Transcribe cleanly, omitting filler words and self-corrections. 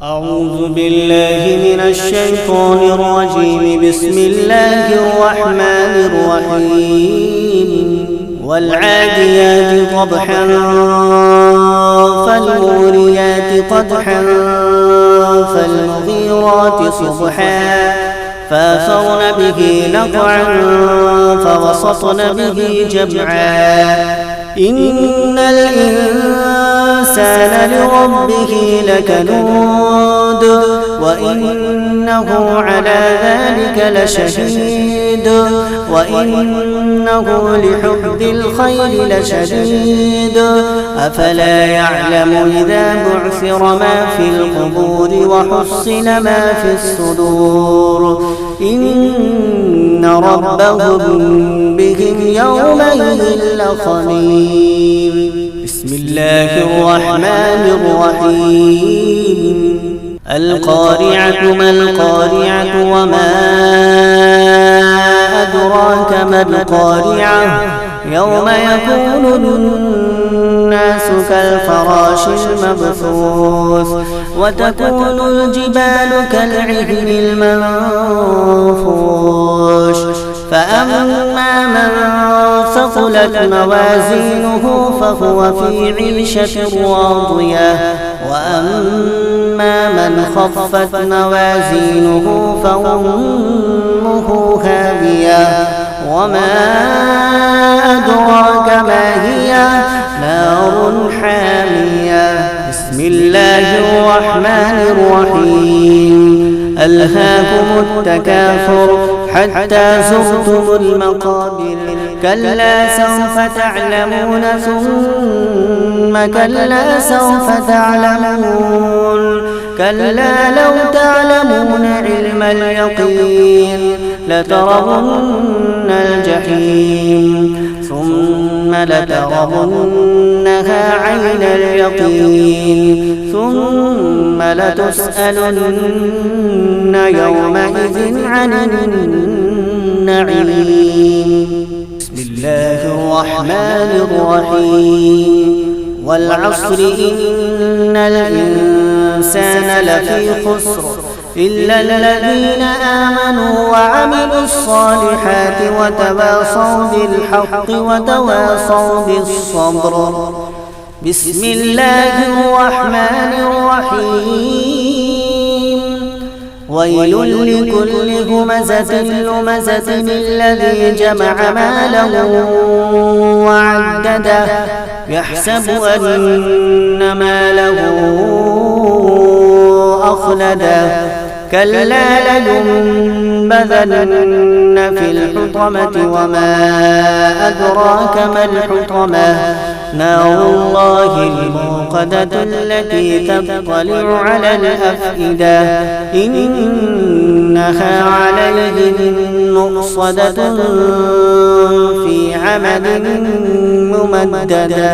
أعوذ بالله من الشيطان الرجيم. بسم الله الرحمن الرحيم. والعاديات ضبحا فالموريات قدحا فالمغيرات صبحا فأثرن به نقعا فوسطن به جمعا إن الإنسان لربه لكنود وإنه على ذلك لشهيد وإنه لحب الخير لشديد أفلا يعلم إذا بعثر ما في القبور وحصل ما في الصدور إن ربهم بهم يومئذ لخبير. بسم الله الرحمن الرحيم. القارعة ما القارعة وما أدراك ما القارعة يوم يكون الناس كالفراش المبثوث وتكون الجبال كالعهن المنفوش فأما من ثقلت موازينه فهو في عيشة راضية وأما من خفت موازينه فأمه هاوية وما أدراك ما هي نار حامية. بسم الله الرحمن الرحيم. ألهاكم التكاثر حتى زرتم المقابر كلا سوف تعلمون ثم كلا سوف تعلمون كلا لو تعلمون علم اليقين لترون الجحيم ثم لترونها عين اليقين ثم لتسألن يومئذ عن النعيم. بسم الله الرحمن الرحيم. والعصر إن الإنسان لفي خسر إلا الذين آمنوا وعملوا الصالحات وتواصوا بالحق وتواصوا بالصبر. بسم الله الرحمن الرحيم. ويل لكل همزة لمزة الذي جمع ماله وعدده يحسب أن ماله أخلده كلا لينبذن في الحطمة وما أدراك ما الحطمة نار الله الموقدة التي تطلع على الأفئدة إنها عليهم مؤصدة في عمد ممددة.